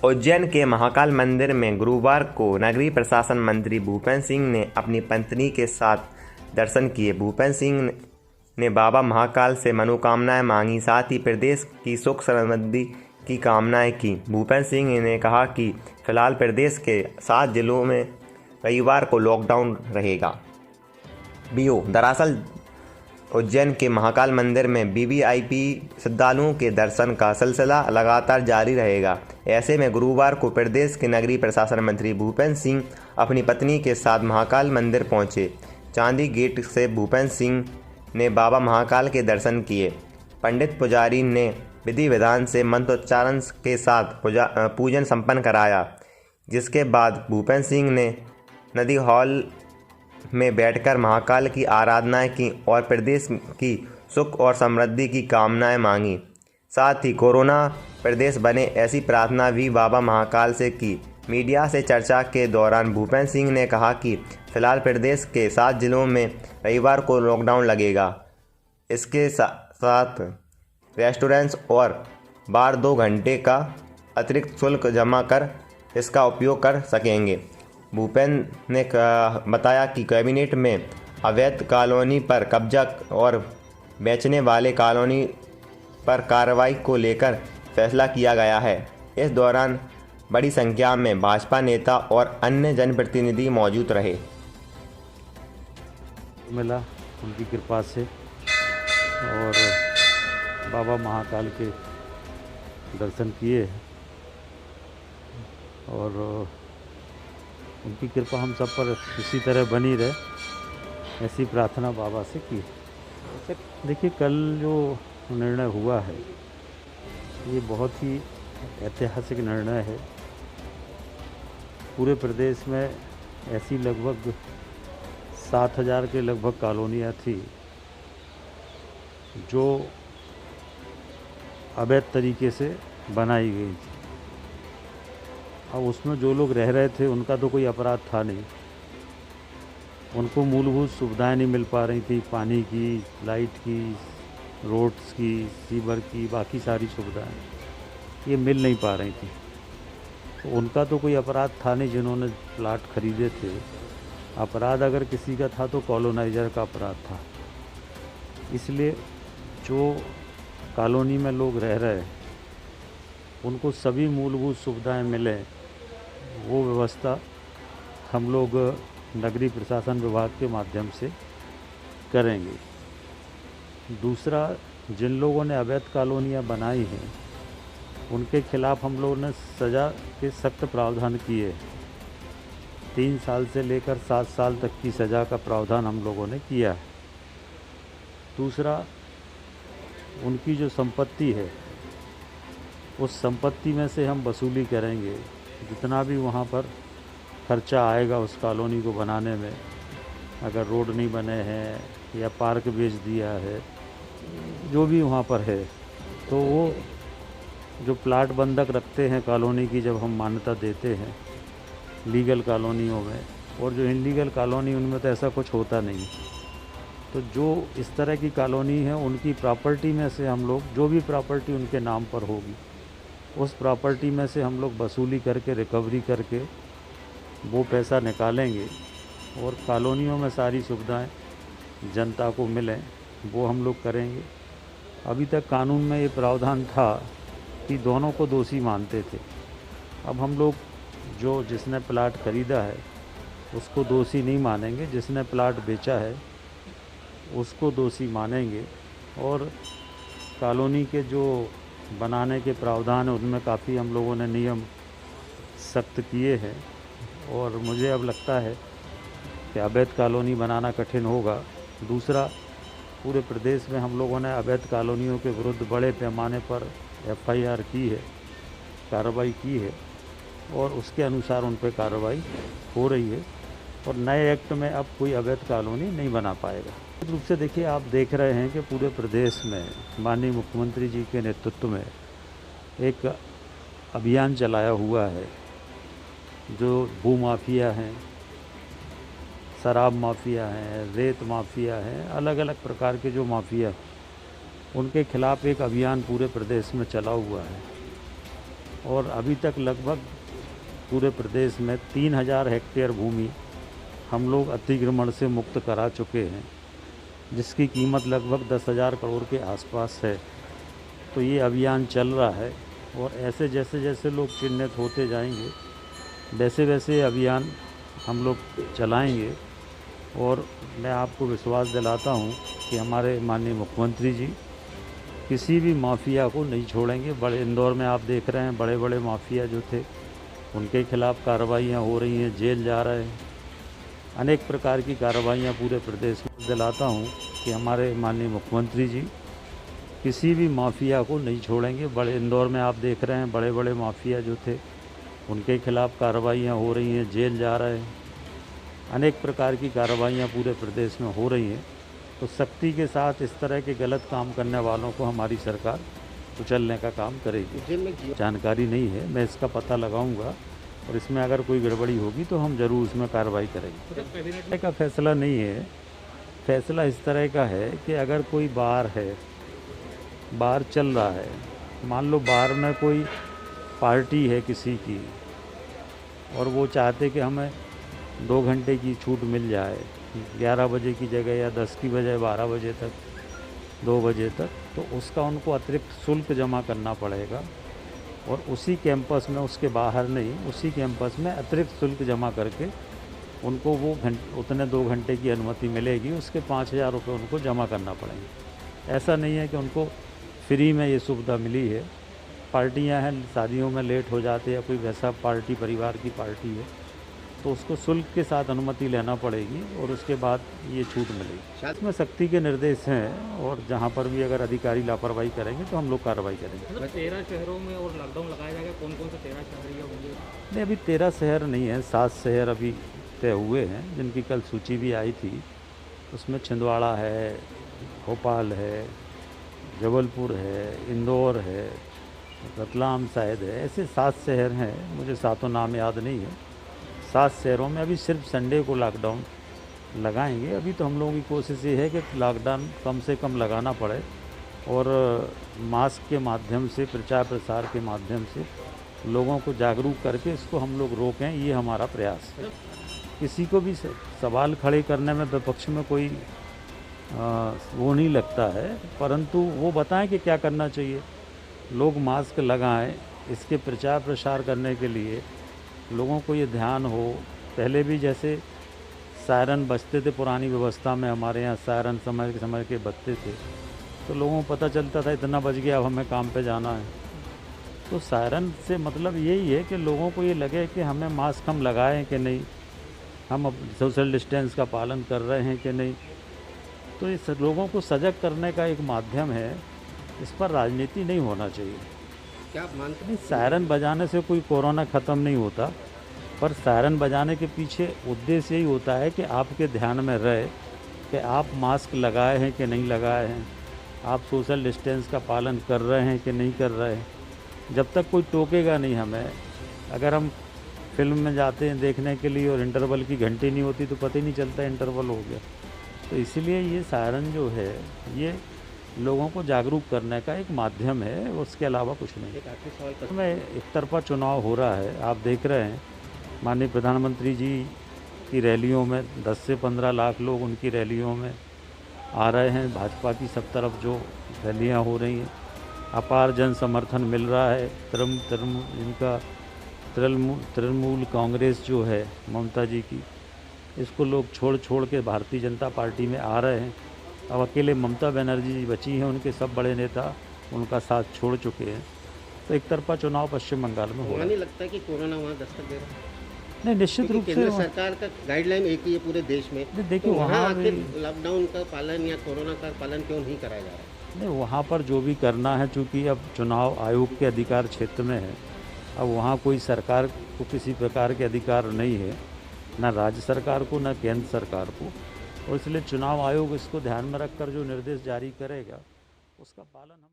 उज्जैन के महाकाल मंदिर में गुरुवार को नगरीय प्रशासन मंत्री भूपेंद्र सिंह ने अपनी पत्नी के साथ दर्शन किए। भूपेंद्र सिंह ने बाबा महाकाल से मनोकामनाएं मांगी, साथ ही प्रदेश की सुख समृद्धि की कामनाएं की। भूपेंद्र सिंह ने कहा कि फिलहाल प्रदेश के 7 जिलों में रविवार को लॉकडाउन रहेगा। दरअसल उज्जैन के महाकाल मंदिर में वीवीआईपी श्रद्धालुओं के दर्शन का सिलसिला लगातार जारी रहेगा। ऐसे में गुरुवार को प्रदेश के नगरीय प्रशासन मंत्री भूपेंद्र सिंह अपनी पत्नी के साथ महाकाल मंदिर पहुंचे। चांदी गेट से भूपेंद्र सिंह ने बाबा महाकाल के दर्शन किए। पंडित पुजारी ने विधि विधान से मंत्रोच्चारण के साथ पूजन संपन्न कराया, जिसके बाद भूपेंद्र सिंह ने नदी हॉल में बैठकर महाकाल की आराधनाएं की और प्रदेश की सुख और समृद्धि की कामनाएं मांगी। साथ ही कोरोना प्रदेश बने ऐसी प्रार्थना भी बाबा महाकाल से की। मीडिया से चर्चा के दौरान भूपेंद्र सिंह ने कहा कि फिलहाल प्रदेश के 7 जिलों में रविवार को लॉकडाउन लगेगा। इसके साथ रेस्टोरेंट्स और बार 2 घंटे का अतिरिक्त शुल्क जमा कर इसका उपयोग कर सकेंगे। भूपेंद्र ने बताया कि कैबिनेट में अवैध कॉलोनी पर कब्जा और बेचने वाले कॉलोनी पर कार्रवाई को लेकर फैसला किया गया है। इस दौरान बड़ी संख्या में भाजपा नेता और अन्य जनप्रतिनिधि मौजूद रहे। मिला उनकी कृपा से और बाबा महाकाल के दर्शन किए और उनकी कृपा हम सब पर इसी तरह बनी रहे, ऐसी प्रार्थना बाबा से की। देखिए, कल जो निर्णय हुआ है ये बहुत ही ऐतिहासिक निर्णय है। पूरे प्रदेश में ऐसी लगभग 7,000 के लगभग कॉलोनियाँ थी जो अवैध तरीके से बनाई गई थी। अब उसमें जो लोग रह रहे थे उनका तो कोई अपराध था नहीं, उनको मूलभूत सुविधाएं नहीं मिल पा रही थी, पानी की, लाइट की, रोड्स की, सीवर की, बाकी सारी सुविधाएं ये मिल नहीं पा रही थी। तो उनका तो कोई अपराध था नहीं जिन्होंने प्लाट खरीदे थे। अपराध अगर किसी का था तो कॉलोनाइजर का अपराध था। इसलिए जो कॉलोनी में लोग रह रहे हैं उनको सभी मूलभूत सुविधाएं मिलें, वो व्यवस्था हम लोग नगरीय प्रशासन विभाग के माध्यम से करेंगे। दूसरा, जिन लोगों ने अवैध कॉलोनियाँ बनाई हैं उनके खिलाफ हम लोगों ने सज़ा के सख्त प्रावधान किए। 3 साल से लेकर 7 साल तक की सज़ा का प्रावधान हम लोगों ने किया है। दूसरा, उनकी जो संपत्ति है उस संपत्ति में से हम वसूली करेंगे। जितना भी वहाँ पर खर्चा आएगा उस कॉलोनी को बनाने में, अगर रोड नहीं बने हैं या पार्क बेच दिया है, जो भी वहाँ पर है, तो वो जो प्लाट बंधक रखते हैं कॉलोनी की, जब हम मान्यता देते हैं लीगल कॉलोनियों में, और जो इनलीगल कॉलोनी उनमें तो ऐसा कुछ होता नहीं। तो जो इस तरह की कॉलोनी है उनकी प्रॉपर्टी में से हम लोग, जो भी प्रॉपर्टी उनके नाम पर होगी, उस प्रॉपर्टी में से हम लोग वसूली करके, रिकवरी करके वो पैसा निकालेंगे और कॉलोनियों में सारी सुविधाएं जनता को मिलें, वो हम लोग करेंगे। अभी तक कानून में ये प्रावधान था कि दोनों को दोषी मानते थे। अब हम लोग जो जिसने प्लाट ख़रीदा है उसको दोषी नहीं मानेंगे, जिसने प्लाट बेचा है उसको दोषी मानेंगे। और कॉलोनी के जो बनाने के प्रावधान है उनमें काफ़ी हम लोगों ने नियम सख्त किए हैं और मुझे अब लगता है कि अवैध कॉलोनी बनाना कठिन होगा। दूसरा, पूरे प्रदेश में हम लोगों ने अवैध कॉलोनियों के विरुद्ध बड़े पैमाने पर FIR की है, कार्रवाई की है और उसके अनुसार उन पर कार्रवाई हो रही है और नए एक्ट में अब कोई अवैध कॉलोनी नहीं बना पाएगा। निश्चित रूप से देखिए, आप देख रहे हैं कि पूरे प्रदेश में माननीय मुख्यमंत्री जी के नेतृत्व में एक अभियान चलाया हुआ है। जो भूमाफिया हैं, शराब माफिया हैं, रेत माफिया हैं, अलग अलग प्रकार के जो माफिया, उनके खिलाफ़ एक अभियान पूरे प्रदेश में चला हुआ है और अभी तक लगभग पूरे प्रदेश में 3000 हेक्टेयर भूमि हम लोग अतिक्रमण से मुक्त करा चुके हैं, जिसकी कीमत लगभग 10,000 करोड़ के आसपास है। तो ये अभियान चल रहा है और ऐसे जैसे जैसे लोग चिन्हित होते जाएंगे वैसे वैसे अभियान हम लोग चलाएंगे। और मैं आपको विश्वास दिलाता हूँ कि हमारे माननीय मुख्यमंत्री जी किसी भी माफिया को नहीं छोड़ेंगे। बड़े इंदौर में आप देख रहे हैं बड़े बड़े माफिया जो थे उनके खिलाफ़ कार्रवाइयाँ हो रही हैं, जेल जा रहे हैं, अनेक प्रकार की कार्रवाइयाँ पूरे प्रदेश में। दिलाता हूँ कि हमारे माननीय मुख्यमंत्री जी किसी भी माफिया को नहीं छोड़ेंगे। बड़े इंदौर में आप देख रहे हैं बड़े बड़े माफिया जो थे उनके खिलाफ़ कार्रवाइयाँ हो रही हैं, जेल जा रहे हैं, अनेक प्रकार की कार्रवाइयाँ पूरे प्रदेश में हो रही हैं। तो सख्ती के साथ इस तरह के गलत काम करने वालों को हमारी सरकार कुचलने का काम करेगी। जानकारी नहीं है, मैं इसका पता लगाऊंगा और इसमें अगर कोई गड़बड़ी होगी तो हम ज़रूर उसमें कार्रवाई करेंगे। कैबिनेट का फैसला नहीं है, फैसला इस तरह का है कि अगर कोई बार है, बार चल रहा है, मान लो बार में कोई पार्टी है किसी की और वो चाहते कि हमें 2 घंटे की छूट मिल जाए, 11 बजे की जगह या 10 की बजाय 12 बजे तक, 2 बजे तक, तो उसका उनको अतिरिक्त शुल्क जमा करना पड़ेगा। और उसी कैंपस में, उसके बाहर नहीं, उसी कैंपस में अतिरिक्त शुल्क जमा करके उनको वो उतने 2 घंटे की अनुमति मिलेगी। उसके 5,000 रुपये उनको जमा करना पड़ेंगे। ऐसा नहीं है कि उनको फ्री में ये सुविधा मिली है। पार्टियां हैं, शादियों में लेट हो जाते या कोई वैसा पार्टी, परिवार की पार्टी है, तो उसको शुल्क के साथ अनुमति लेना पड़ेगी और उसके बाद ये छूट मिलेगी। इसमें सख्ती के निर्देश हैं और जहाँ पर भी अगर अधिकारी लापरवाही करेंगे तो हम लोग कार्रवाई करेंगे। 13 शहरों में और लॉकडाउन लगाया जाएगा, कौन कौन से 13 शहर होंगे? नहीं, अभी 13 शहर नहीं है, 7 शहर अभी तय हुए हैं, जिनकी कल सूची भी आई थी। उसमें छिंदवाड़ा है, भोपाल है, जबलपुर है, इंदौर है, रतलाम शायद है, ऐसे 7 शहर हैं, मुझे 7 नाम याद नहीं है। 7 शहरों में अभी सिर्फ संडे को लॉकडाउन लगाएंगे। अभी तो हम लोगों की कोशिश ये है कि लॉकडाउन कम से कम लगाना पड़े और मास्क के माध्यम से, प्रचार प्रसार के माध्यम से लोगों को जागरूक करके इसको हम लोग रोकें, ये हमारा प्रयास है। किसी को भी सवाल खड़े करने में विपक्ष में कोई वो नहीं लगता है, परंतु वो बताएं कि क्या करना चाहिए। लोग मास्क लगाएं, इसके प्रचार प्रसार करने के लिए लोगों को ये ध्यान हो। पहले भी जैसे सायरन बजते थे, पुरानी व्यवस्था में हमारे यहाँ सायरन समय के बजते थे, तो लोगों को पता चलता था इतना बज गया, अब हमें काम पे जाना है। तो सायरन से मतलब यही है कि लोगों को ये लगे कि हमें मास्क हम लगाएं कि नहीं, हम अब सोशल डिस्टेंस का पालन कर रहे हैं कि नहीं। तो इस लोगों को सजग करने का एक माध्यम है, इस पर राजनीति नहीं होना चाहिए। क्या आप मानते हैं? नहीं, सायरन बजाने से कोई कोरोना ख़त्म नहीं होता, पर सायरन बजाने के पीछे उद्देश्य यही होता है कि आपके ध्यान में रहे कि आप मास्क लगाए हैं कि नहीं लगाए हैं, आप सोशल डिस्टेंस का पालन कर रहे हैं कि नहीं कर रहे हैं। जब तक कोई टोकेगा नहीं हमें, अगर हम फिल्म में जाते हैं देखने के लिए और इंटरवल की घंटी नहीं होती तो पता ही नहीं चलता इंटरवल हो गया। तो इसलिए ये सायरन जो है ये लोगों को जागरूक करने का एक माध्यम है, उसके अलावा कुछ नहीं। एक आखिरी सवाल में एक तरफा चुनाव हो रहा है, आप देख रहे हैं माननीय प्रधानमंत्री जी की रैलियों में 10 से 15 लाख लोग उनकी रैलियों में आ रहे हैं। भाजपा की सब तरफ जो रैलियां हो रही हैं, अपार जन समर्थन मिल रहा है। इनका तृणमूल कांग्रेस जो है ममता जी की, इसको लोग छोड़ के भारतीय जनता पार्टी में आ रहे हैं। अब अकेले ममता बनर्जी जी बची हैं, उनके सब बड़े नेता उनका साथ छोड़ चुके हैं। तो एक तरफा चुनाव पश्चिम बंगाल में हो रहा है। नहीं लगता कि कोरोना वहाँ दस्तक दे रहा है? नहीं, निश्चित रूप से केंद्र सरकार का गाइडलाइन एक ही है पूरे देश में। देखिए तो वहाँ आखिर लॉकडाउन का पालन या कोरोना का पालन क्यों नहीं कराया जा रहा है? नहीं, वहाँ पर जो भी करना है, चूँकि अब चुनाव आयोग के अधिकार क्षेत्र में है, अब वहाँ कोई सरकार को किसी प्रकार के अधिकार नहीं है, ना राज्य सरकार को ना केंद्र सरकार को, और इसलिए चुनाव आयोग इसको ध्यान में रखकर जो निर्देश जारी करेगा उसका पालन हम